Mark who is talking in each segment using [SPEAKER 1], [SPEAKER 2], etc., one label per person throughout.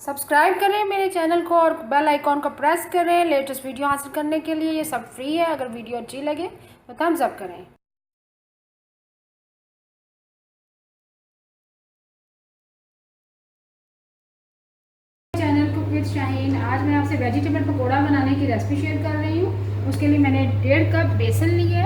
[SPEAKER 1] Subscribe करें मेरे channel को और बेल आइकॉन को प्रेस करें लेटेस्ट वीडियो हासिल करने के लिए। ये सब फ्री है। अगर वीडियो अच्छी लगे तो थम्स अप करें। Channel cook with Shaheen. आज मैं आपसे वेजिटेबल पकौड़ा बनाने की रेसिपी शेयर कर रही हूँ। उसके लिए मैंने 1.5 कप बेसन लिए,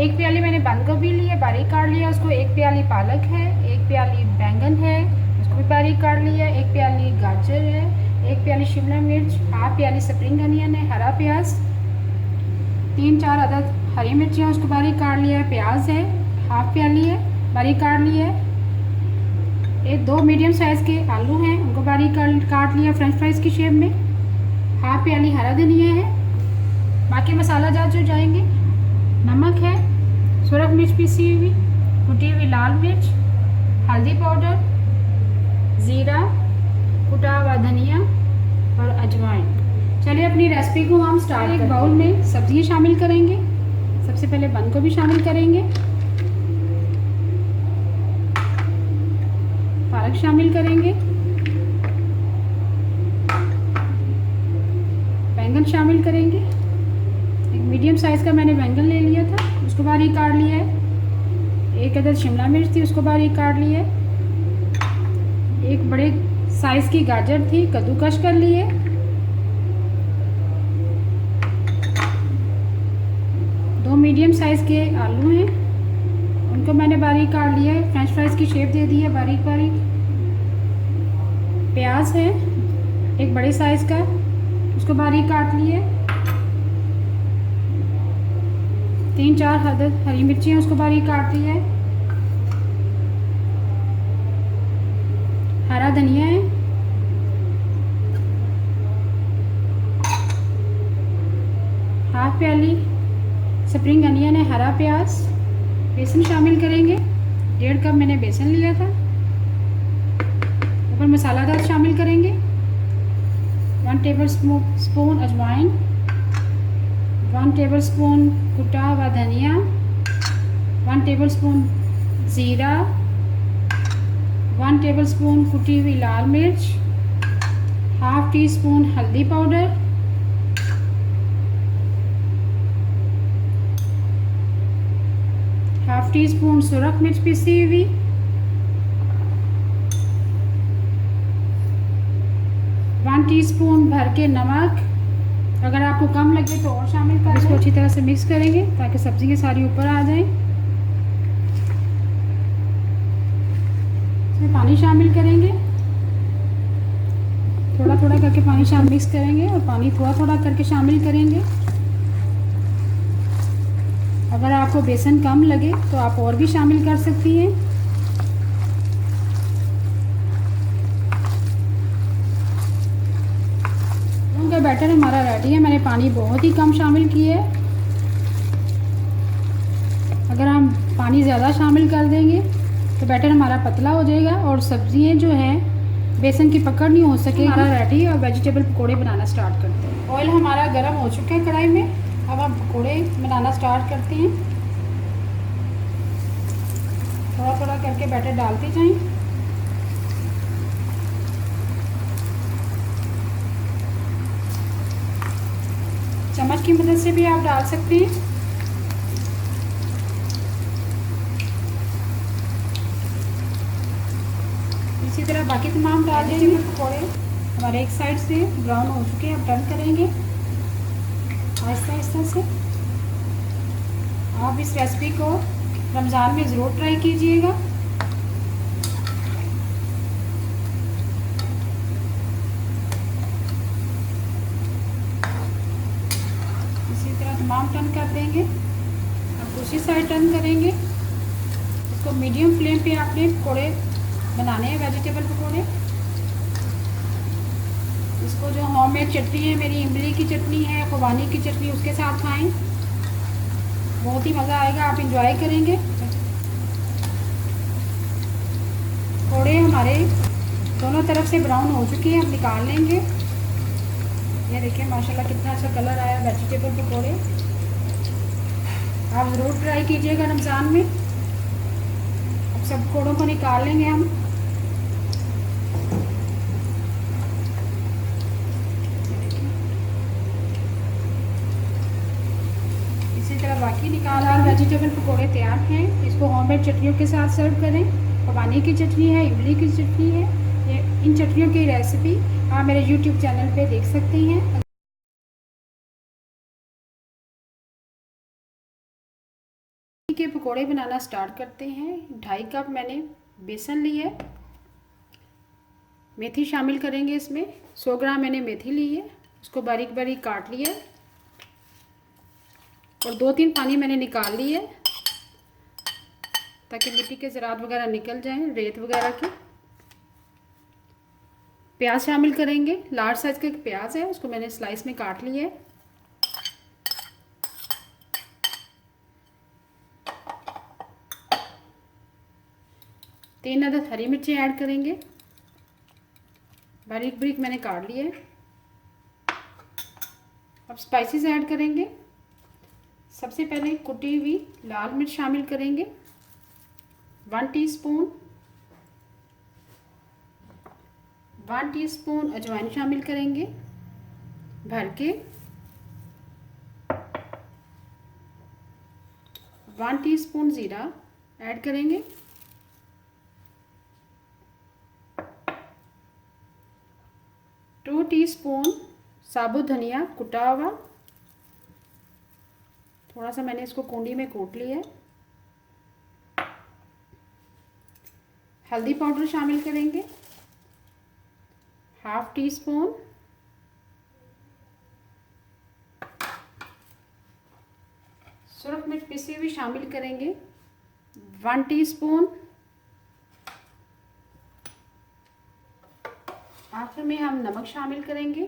[SPEAKER 1] 1 प्याली मैंने बंद गोभी ली है, बारीक काट लिया उसको, 1 प्याली पालक है, 1 प्याली बैंगन है, उसको भी बारीक काट लिया, 1 प्याली गाजर है, 1 प्याली शिमला मिर्च, हाफ प्याली स्प्रिंग अनियन है, हरा प्याज, 3-4 अदद हरी मिर्चियाँ उसको बारीक काट लिया है, प्याज है हाफ प्याली है बारीक काट लिया है, 2 मीडियम साइज़ के आलू हैं उनको बारीक काट लिया फ्रेंच फ्राइज की शेप में, हाफ प्याली हरा धनिया है। बाकी मसाला जात जो जाएंगे, नमक है, सुरख मिर्च पीसी हुई, कुटी हुई लाल मिर्च, हल्दी पाउडर, ज़ीरा, कुटा हुआ धनिया और अजवाइन। चलिए अपनी रेसिपी को हम स्टार्ट करते हैं। एक बाउल में सब्जियां शामिल करेंगे। सबसे पहले बंद गोभी शामिल करेंगे, पालक शामिल करेंगे, बैंगन शामिल करेंगे। एक मीडियम साइज़ का मैंने बैंगन ले लिया था, उसको बारीक काट लिया है। 1 अदद शिमला मिर्च थी, उसको बारीक काट लिया है। एक बड़े साइज़ की गाजर थी, कद्दूकश कर लिए। 2 मीडियम साइज़ के आलू हैं, उनको मैंने बारीक काट लिया है, फ्रेंच फ्राइज की शेप दे दी है बारीक बारीक। प्याज है एक बड़े साइज़ का, उसको बारीक काट लिए। 3-4 अदद हरी मिर्चियाँ उसको बारीक काट ली है। हरा धनिया है, हाफ प्याली स्प्रिंग अनियन है, हरा प्याज। बेसन शामिल करेंगे, 1.5 कप मैंने बेसन लिया था। ऊपर मसालादार शामिल करेंगे, 1 टेबल स्पून अजवाइन, 1 टेबल स्पून कुटा हुआ धनिया, 1 टेबल स्पून ज़ीरा, 1 टेबल स्पून कुटी हुई लाल मिर्च, हाफ टी स्पून हल्दी पाउडर, हाफ टी स्पून सुरख मिर्च पीसी हुई, 1 टीस्पून भर के नमक। अगर आपको कम लगे तो और शामिल कर इसको अच्छी तरह से मिक्स करेंगे ताकि सब्जियां सारी ऊपर आ जाएं। इसमें पानी शामिल करेंगे, थोड़ा थोड़ा करके पानी शामिल मिक्स करेंगे और पानी थोड़ा थोड़ा करके शामिल करेंगे। अगर आपको बेसन कम लगे तो आप और भी शामिल कर सकती हैं। उनका बैटर हमारा रेडी है। मैंने पानी बहुत ही कम शामिल किया है। अगर हम पानी ज़्यादा शामिल कर देंगे तो बैटर हमारा पतला हो जाएगा और सब्जियां जो है बेसन की पकड़ नहीं हो सके। हमारा रेडी है और वेजिटेबल पकोड़े बनाना स्टार्ट करते हैं। ऑयल हमारा गर्म हो चुका है कढ़ाई में, अब हम पकोड़े बनाना स्टार्ट करते हैं। थोड़ा थोड़ा करके बैटर डालते जाएं। चम्मच की मदद से भी आप डाल सकते हैं। इसी तरह बाकी तमाम डाल देंगे। पकौड़े हमारे एक साइड से ब्राउन हो चुके हैं, अब टर्न करेंगे आहिस्ता आहिस्ता से। आप इस रेसिपी को रमज़ान में ज़रूर ट्राई कीजिएगा। इसी तरह तमाम टर्न कर देंगे। अब दूसरी साइड टर्न करेंगे। इसको मीडियम फ्लेम पे आपने पकौड़े बनाने हैं, वेजिटेबल पकौड़े। इसको जो होममेड चटनी है, मेरी इमली की चटनी है, खुबानी की चटनी, उसके साथ खाएं, बहुत ही मज़ा आएगा, आप इंजॉय करेंगे। पकौड़े हमारे दोनों तरफ से ब्राउन हो चुके हैं, अब निकाल लेंगे। ये देखिए माशाल्लाह कितना अच्छा कलर आया वेजिटेबल पकौड़े। आप ज़रूर ट्राई कीजिएगा रमज़ान में। अब सब पकौड़ों को निकाल लेंगे हम। बाकी निकाला। वेजिटेबल पकोड़े तैयार हैं। इसको होममेड चटनियों के साथ सर्व करें। पवानी की चटनी है, इमली की चटनी है। ये इन चटनियों की रेसिपी आप मेरे यूट्यूब चैनल पे देख सकती हैं। के पकोड़े बनाना स्टार्ट करते हैं। 2.5 कप मैंने बेसन ली है। मेथी शामिल करेंगे इसमें। 100 ग्राम मैंने मेथी ली है, उसको बारीक बारीक काट लिया और 2-3 पानी मैंने निकाल ली है ताकि मिट्टी के ज़रात वगैरह निकल जाएं, रेत वगैरह की। प्याज शामिल करेंगे। लार्ज साइज का एक प्याज है, उसको मैंने स्लाइस में काट लिया है। तीन अदद हरी मिर्ची ऐड करेंगे, बारीक बारीक मैंने काट लिया है। अब स्पाइसेस ऐड करेंगे। सबसे पहले कुटी हुई लाल मिर्च शामिल करेंगे, 1 टीस्पून। 1 टीस्पून अजवाइन शामिल करेंगे भर के। 1 टीस्पून ज़ीरा ऐड करेंगे। 2 टीस्पून साबुत धनिया कुटा हुआ, थोड़ा सा मैंने इसको कूंडी में कूट लिया है। हल्दी पाउडर शामिल करेंगे, 1/2 टीस्पून। सुरख मिर्च पिसी हुई शामिल करेंगे, 1 टीस्पून। आखिर में हम नमक शामिल करेंगे,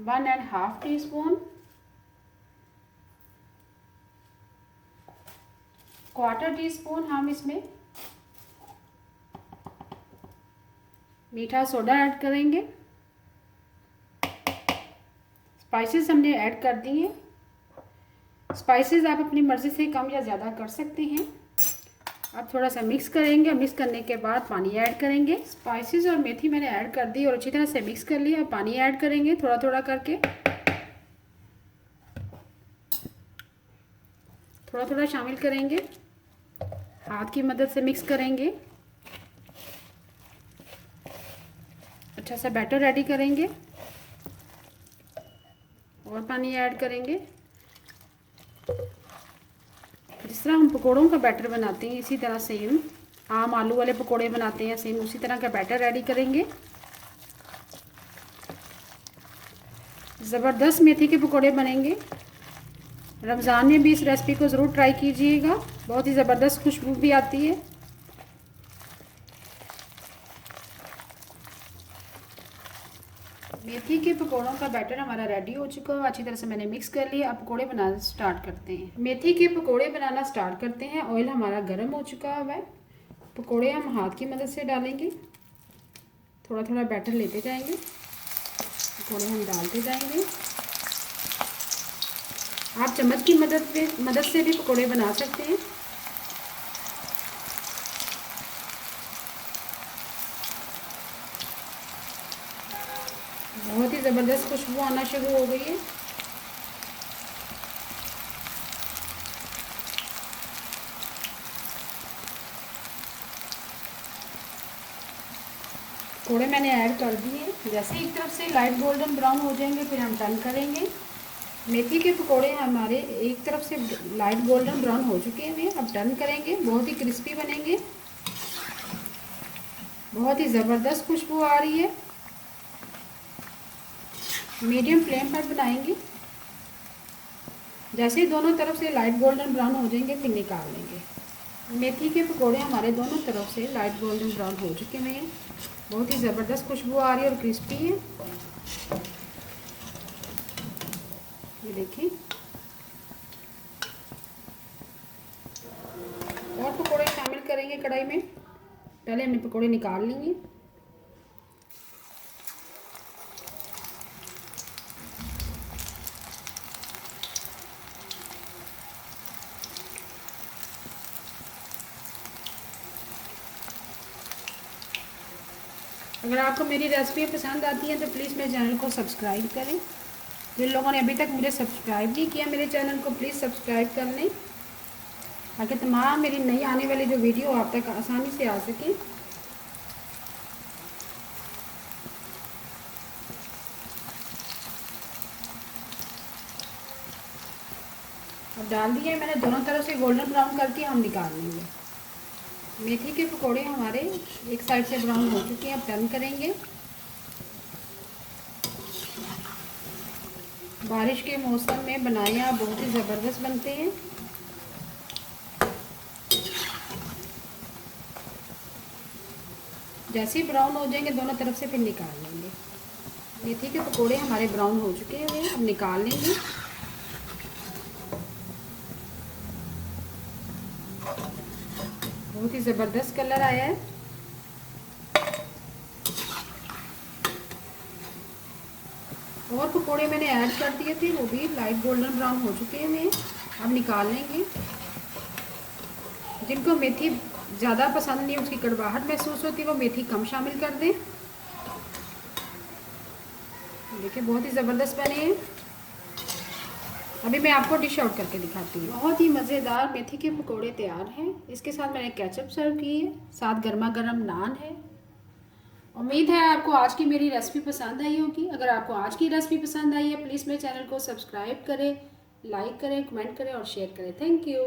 [SPEAKER 1] 1.5 टीस्पून। 1/4 टीस्पून हम इसमें मीठा सोडा ऐड करेंगे। स्पाइसेस हमने ऐड कर दिए। स्पाइसेस आप अपनी मर्ज़ी से कम या ज़्यादा कर सकते हैं। अब थोड़ा सा मिक्स करेंगे। मिक्स करने के बाद पानी ऐड करेंगे। स्पाइसेस और मेथी मैंने ऐड कर दी और अच्छी तरह से मिक्स कर लिया। अब पानी ऐड करेंगे थोड़ा थोड़ा करके, थोड़ा थोड़ा शामिल करेंगे। हाथ की मदद से मिक्स करेंगे। अच्छा सा बैटर रेडी करेंगे और पानी ऐड करेंगे। जिस तरह हम पकोड़ों का बैटर बनाते हैं इसी तरह सेम आम आलू वाले पकोड़े बनाते हैं, सेम उसी तरह का बैटर रेडी करेंगे। ज़बरदस्त मेथी के पकोड़े बनेंगे। रमज़ान में भी इस रेसिपी को ज़रूर ट्राई कीजिएगा, बहुत ही ज़बरदस्त खुशबू भी आती है। मेथी के पकोड़ों का बैटर हमारा रेडी हो चुका है। अच्छी तरह से मैंने मिक्स कर लिया। अब पकोड़े बनाना स्टार्ट करते हैं। मेथी के पकोड़े बनाना स्टार्ट करते हैं। ऑयल हमारा गर्म हो चुका है। पकोड़े हम हाथ की मदद से डालेंगे, थोड़ा थोड़ा बैटर लेते जाएंगे, पकोड़े हम डालते जाएंगे। आप चम्मच की मदद से भी पकोड़े बना सकते हैं। बहुत ही ज़बरदस्त खुशबू आना शुरू हो गई है। पकोड़े मैंने ऐड कर दिए। जैसे एक तरफ से लाइट गोल्डन ब्राउन हो जाएंगे फिर हम टर्न करेंगे। मेथी के पकोड़े हमारे एक तरफ से लाइट गोल्डन ब्राउन हो चुके हैं। अब टर्न करेंगे। बहुत ही क्रिस्पी बनेंगे। बहुत ही ज़बरदस्त खुशबू आ रही है। मीडियम फ्लेम पर बनाएंगे। जैसे ही दोनों तरफ से लाइट गोल्डन ब्राउन हो जाएंगे फिर निकाल लेंगे। मेथी के पकोड़े हमारे दोनों तरफ से लाइट गोल्डन ब्राउन हो चुके हैं। बहुत ही ज़बरदस्त खुशबू आ रही है और क्रिस्पी है। ये देखिए। और पकोड़े शामिल करेंगे कढ़ाई में। पहले हमने पकोड़े निकाल लेंगे। अगर आपको मेरी रेसिपी पसंद आती है तो प्लीज़ मेरे चैनल को सब्सक्राइब करें। जिन लोगों ने अभी तक मुझे सब्सक्राइब नहीं किया मेरे चैनल को, प्लीज़ सब्सक्राइब कर लें ताकि तमाम मेरी नई आने वाली जो वीडियो आप तक आसानी से आ सके। अब डाल दिया है मैंने, दोनों तरफ से गोल्डन ब्राउन करके हम निकाल लेंगे। मेथी के पकोड़े हमारे एक साइड से ब्राउन हो चुके हैं, अब टर्न करेंगे। बारिश के मौसम में बनाए आप बहुत ही ज़बरदस्त बनते हैं। जैसे ही ब्राउन हो जाएंगे दोनों तरफ से फिर निकाल लेंगे। मेथी के पकोड़े हमारे ब्राउन हो चुके हैं, अब निकाल लेंगे। बहुत ही ज़बरदस्त कलर आया है। और पकोड़े मैंने ऐड कर दिए थे, वो भी लाइट गोल्डन ब्राउन हो चुके हैं। अब निकाल लेंगे। जिनको मेथी ज़्यादा पसंद नहीं, उसकी कड़वाहट महसूस होती है, वो मेथी कम शामिल कर दें। देखिए बहुत ही ज़बरदस्त बने हैं। अभी मैं आपको डिश आउट करके दिखाती हूँ। बहुत ही मज़ेदार मेथी के पकोड़े तैयार हैं। इसके साथ मैंने केचप सर्व की है, साथ गर्मा गर्म नान है। उम्मीद है आपको आज की मेरी रेसिपी पसंद आई होगी। अगर आपको आज की रेसिपी पसंद आई है, प्लीज़ मेरे चैनल को सब्सक्राइब करें, लाइक करें, कमेंट करें और शेयर करें। Thank you.